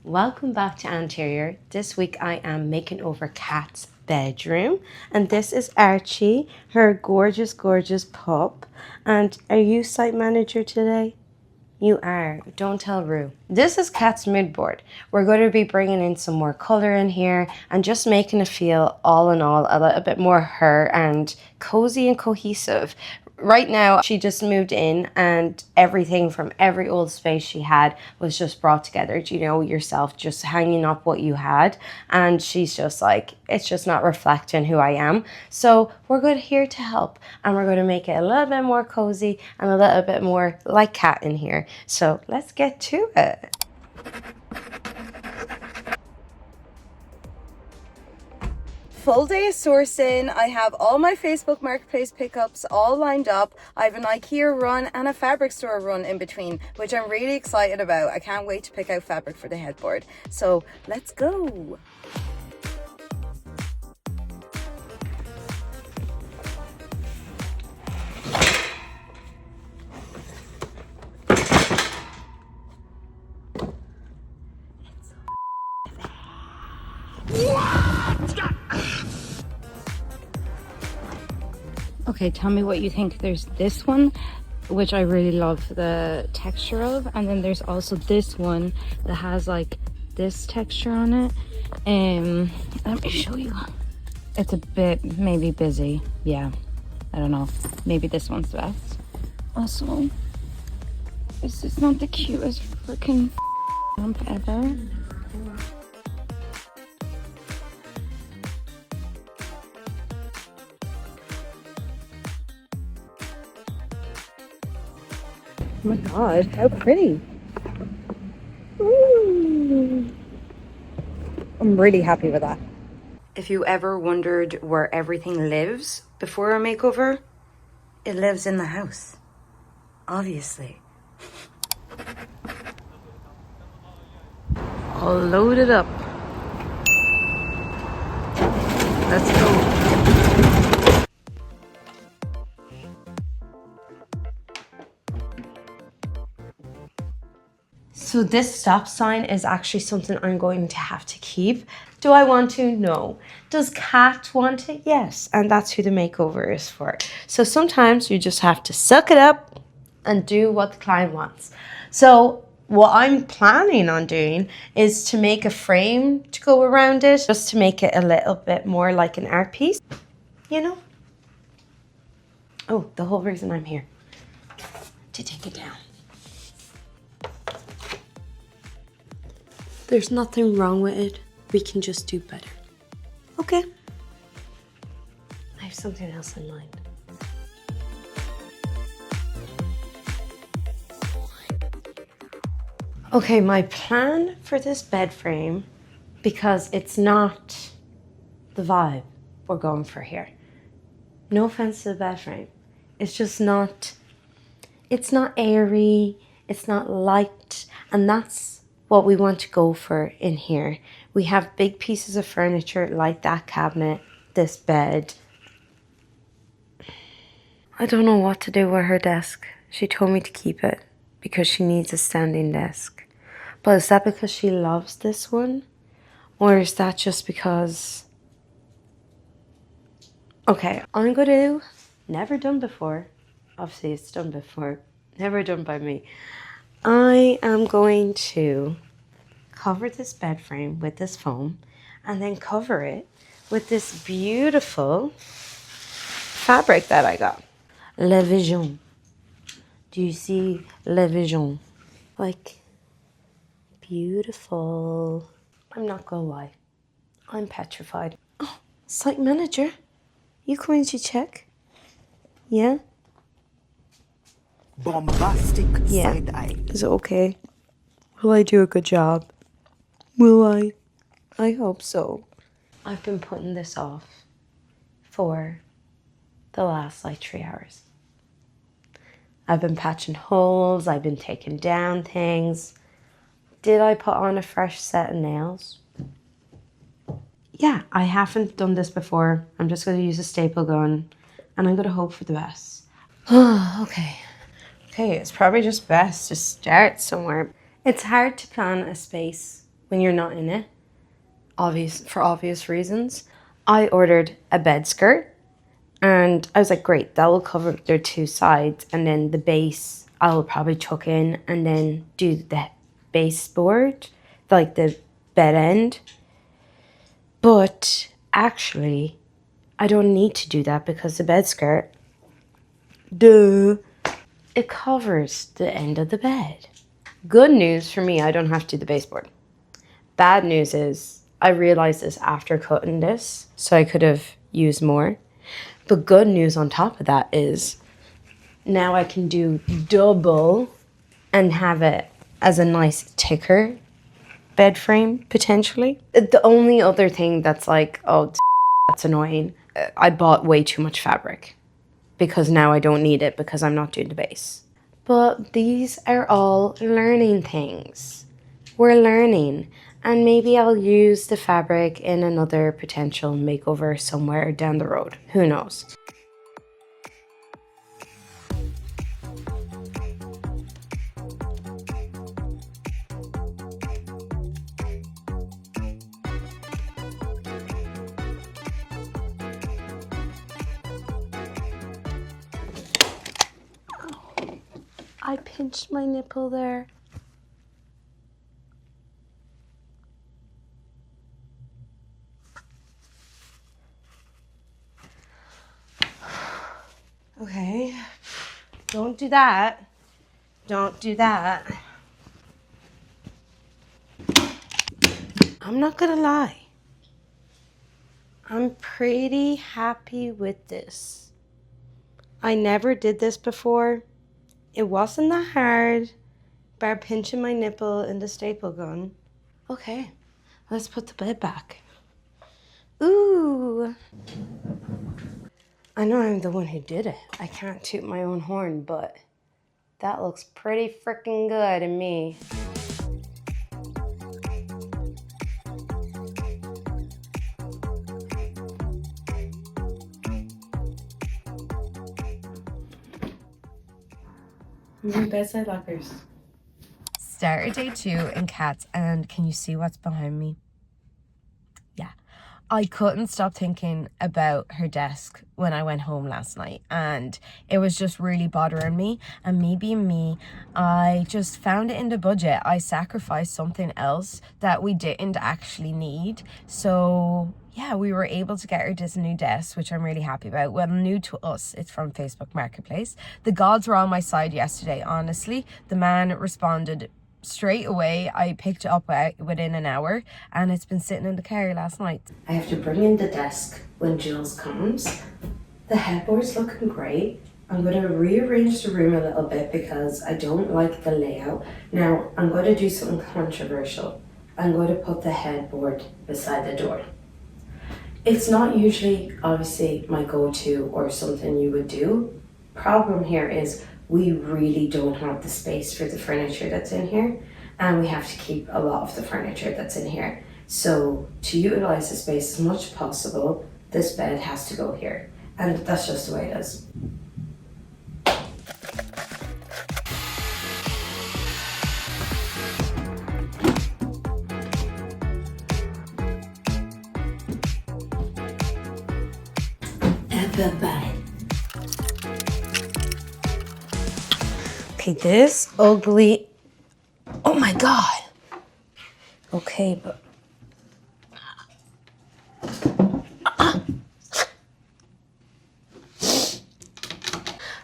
Welcome back to Anterior. This week I am making over Kat's bedroom, and this is Archie, her gorgeous, gorgeous pup. And are you site manager today? You are. Don't tell Rue. This is Kat's moodboard. We're going to be bringing in some more color in here and just making it feel all in all a little bit more her and cozy and cohesive. Right now, she just moved in and everything from every old space she had was just brought together. Do you know yourself, just hanging up what you had? And she's just like, it's just not reflecting who I am. So we're good here to help, and we're going to make it a little bit more cozy and a little bit more like Kat in here. So let's get to it. Full day of sourcing. I have all my Facebook Marketplace pickups all lined up. I have an IKEA run and a fabric store run in between, which I'm really excited about. I can't wait to pick out fabric for the headboard. So let's go. Okay, tell me what you think. There's this one, which I really love the texture of, and then there's also this one that has like this texture on it. Let me show you. It's a bit maybe busy. Yeah, I don't know. Maybe this one's the best. Also, this is not the cutest freaking lamp ever. Oh my god, how pretty. Ooh. I'm really happy with that. If you ever wondered where everything lives before a makeover, it lives in the house, obviously. All loaded up. Let's go. So this stop sign is actually something I'm going to have to keep. Do I want to? No. Does Kat want it? Yes. And that's who the makeover is for. So sometimes you just have to suck it up and do what the client wants. So what I'm planning on doing is to make a frame to go around it, just to make it a little bit more like an art piece, you know? Oh, the whole reason I'm here, to take it down. There's nothing wrong with it. We can just do better. Okay. I have something else in mind. Okay, my plan for this bed frame, because it's not the vibe we're going for here. No offense to the bed frame. It's just not, it's not airy, it's not light, and that's what we want to go for in here. We have big pieces of furniture like that cabinet, this bed. I don't know what to do with her desk. She told me to keep it because she needs a standing desk. But is that because she loves this one? Or is that just because... Okay, I'm going to... Never done before. Obviously it's done before. Never done by me. I am going to cover this bed frame with this foam and then cover it with this beautiful fabric that I got. Le Vision. Do you see Le Vision? Like, beautiful. I'm not gonna lie. I'm petrified. Oh, site manager. You going to check? Yeah? Bombastic side eye. Is it okay? Will I do a good job? Will I? I hope so. I've been putting this off for the last like 3 hours. I've been patching holes, I've been taking down things. Did I put on a fresh set of nails? Yeah, I haven't done this before. I'm just going to use a staple gun and I'm going to hope for the best. Okay. Okay, it's probably just best to start somewhere. It's hard to plan a space when you're not in it, for obvious reasons. I ordered a bed skirt, and I was like, great, that will cover their two sides, and then the base I will probably chuck in and then do the baseboard, like the bed end. But actually, I don't need to do that because the bed skirt, it covers the end of the bed. Good news for me, I don't have to do the baseboard. Bad news is I realized this after cutting this, so I could have used more. But good news on top of that is now I can do double and have it as a nice thicker bed frame, potentially. The only other thing that's like, oh, that's annoying, I bought way too much fabric because now I don't need it because I'm not doing the base. But these are all learning things. We're learning. And maybe I'll use the fabric in another potential makeover somewhere down the road. Who knows? I pinched my nipple there. Okay, don't do that. Don't do that. I'm not gonna lie. I'm pretty happy with this. I never did this before. It wasn't that hard, bar pinching my nipple in the staple gun. Okay, let's put the bed back. Ooh. I know I'm the one who did it. I can't toot my own horn, but that looks pretty freaking good to me. Bedside lockers. Started day 2 in cats, and can you see what's behind me? Yeah. I couldn't stop thinking about her desk when I went home last night, and it was just really bothering me. And me being me, I just found it in the budget. I sacrificed something else that we didn't actually need. So yeah, we were able to get her this new desk, which I'm really happy about. Well, new to us, it's from Facebook Marketplace. The gods were on my side yesterday, honestly. The man responded straight away. I picked it up within an hour, and it's been sitting in the car last night. I have to bring in the desk when Jules comes. The headboard's looking great. I'm going to rearrange the room a little bit because I don't like the layout. Now, I'm going to do something controversial. I'm going to put the headboard beside the door. It's not usually, obviously, my go-to or something you would do. Problem here is we really don't have the space for the furniture that's in here, and we have to keep a lot of the furniture that's in here. So to utilize the space as much as possible, this bed has to go here, and that's just the way it is. Bye-bye. Okay, this ugly, oh my God. Okay, but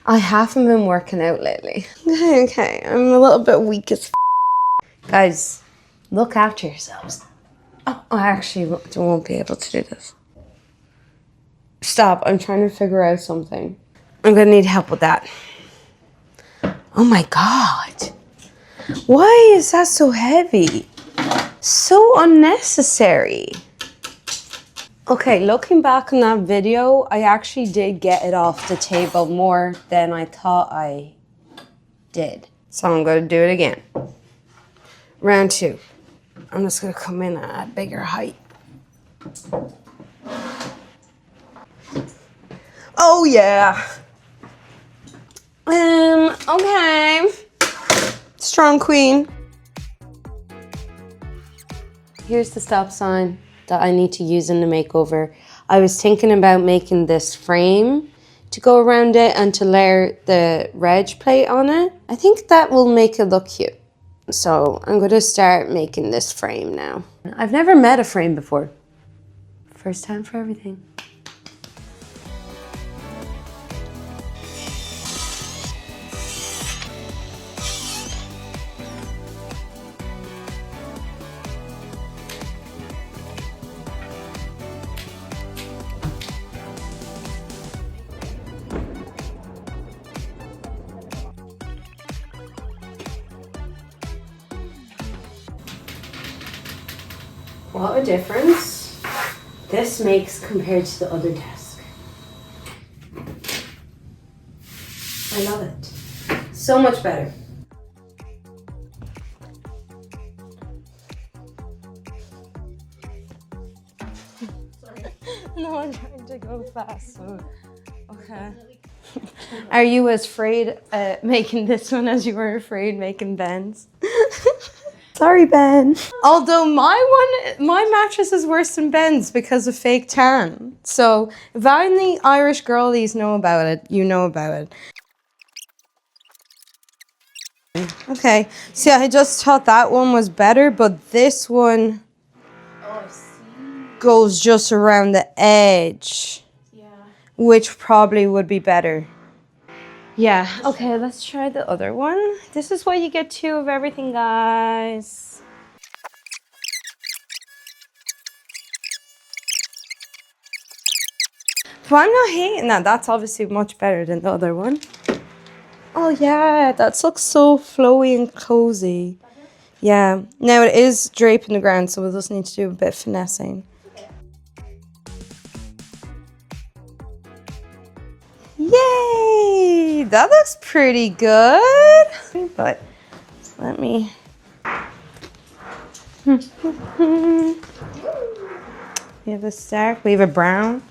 I haven't been working out lately. Okay, I'm a little bit weak as Guys, look after yourselves. Oh, I actually won't be able to do this. Stop, I'm trying to figure out something. I'm gonna need help with that. Oh my God. Why is that so heavy? So unnecessary. Okay, looking back on that video, I actually did get it off the table more than I thought I did. So I'm gonna do it again. Round 2. I'm just gonna come in at a bigger height. Oh yeah. Okay. Strong queen. here's the stop sign that I need to use in the makeover. I was thinking about making this frame to go around it and to layer the reg plate on it. I think that will make it look cute. So I'm going to start making this frame now. I've never made a frame before. First time for everything. What a difference this makes compared to the other desk. I love it. So much better. Sorry. No, I'm trying to go fast, so okay. Are you as afraid making this one as you were afraid making Ben's? Sorry, Ben. Although my mattress is worse than Ben's because of fake tan. So if only Irish girlies know about it, you know about it. Okay, see, I just thought that one was better, but this one goes just around the edge, which probably would be better. Yeah, okay, let's try the other one. This is why you get 2 of everything, guys. But I'm not hating that. That's obviously much better than the other one. Oh yeah, that looks so flowy and cozy. Yeah, now it is draping the ground, so we'll just need to do a bit of finessing. Yay! That looks pretty good. But let me... We have a stark, we have a brown.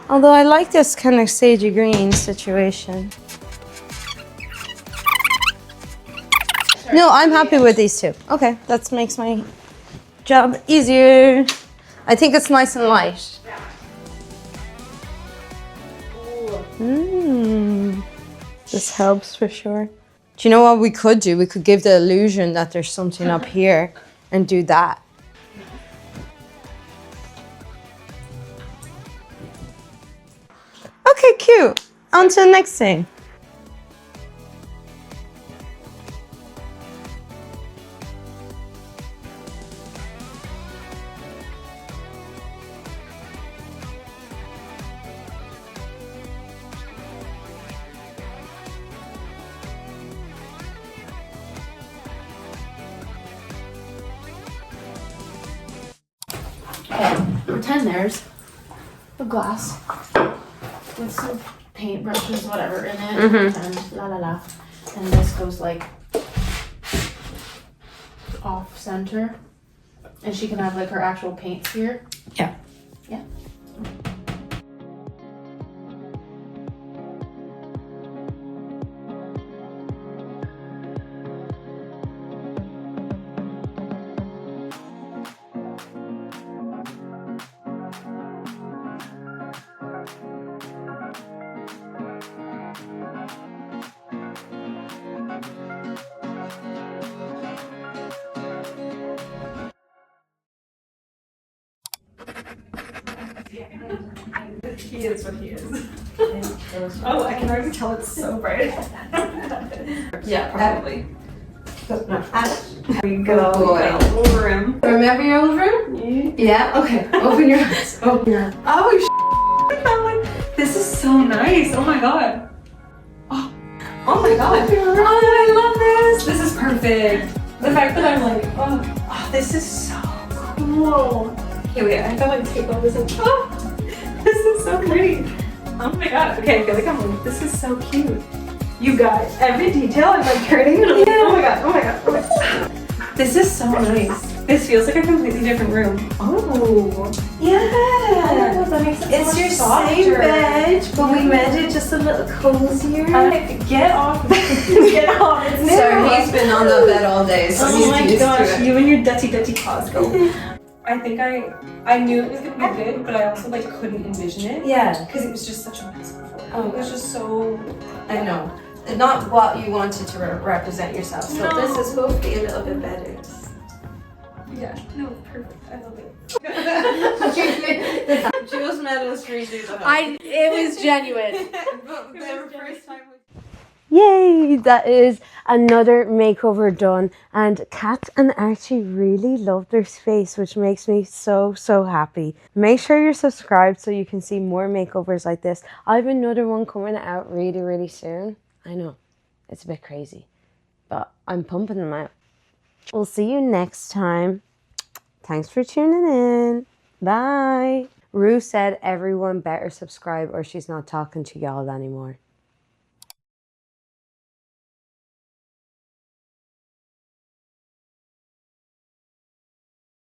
Although I like this kind of sagey green situation. No, I'm happy with these 2. Okay, that makes my job easier. I think it's nice and light. This helps for sure. Do you know what we could do? We could give the illusion that there's something up here and do that. Okay, cute. On to the next thing. Pretend there's a glass with some paintbrushes, whatever, in it, and la la la. And this goes like off center, and she can have like her actual paint sphere. Yeah. Yeah. He is what he is. Oh, I can already tell it's so bright. Yeah, probably. We go over him. Remember your old room? Yeah? Okay. Open your eyes. Open your eyes. Oh, this is so nice. Oh my god. Oh my god. Oh, I love this. This is perfect. The fact that I'm like, oh, this is so cool. Okay, wait, I have to like take all this and this is so pretty. Oh my god. Okay, I feel like I'm like, this is so cute. You got every detail. I'm like turning and I'm like, oh my god, oh my god, oh my god. This is so nice. This feels like a completely different room. Oh, Yeah. Oh my God, that makes it It's so your much softer. same bed, but we made it just a little cozier. Get off. Get off. It's new. So he's been on the bed all day, so Oh he's my used gosh, to it. you and your dirty paws go. I think I knew it was gonna be good, but I also like couldn't envision it. Yeah. Because it was just such a mess before. Oh, It was just so. I know. Not what you wanted to represent yourself. So No. this is hopefully a little bit better. Yeah. No, perfect. I love it. Jules Meadows freezers. It was genuine. Yay! That is another makeover done, and Kat and Archie really love their space, which makes me so happy. Make sure you're subscribed so you can see more makeovers like this. I have another one coming out really soon. I know, it's a bit crazy, but I'm pumping them out. We'll see you next time. Thanks for tuning in. Bye. Rue said everyone better subscribe or she's not talking to y'all anymore.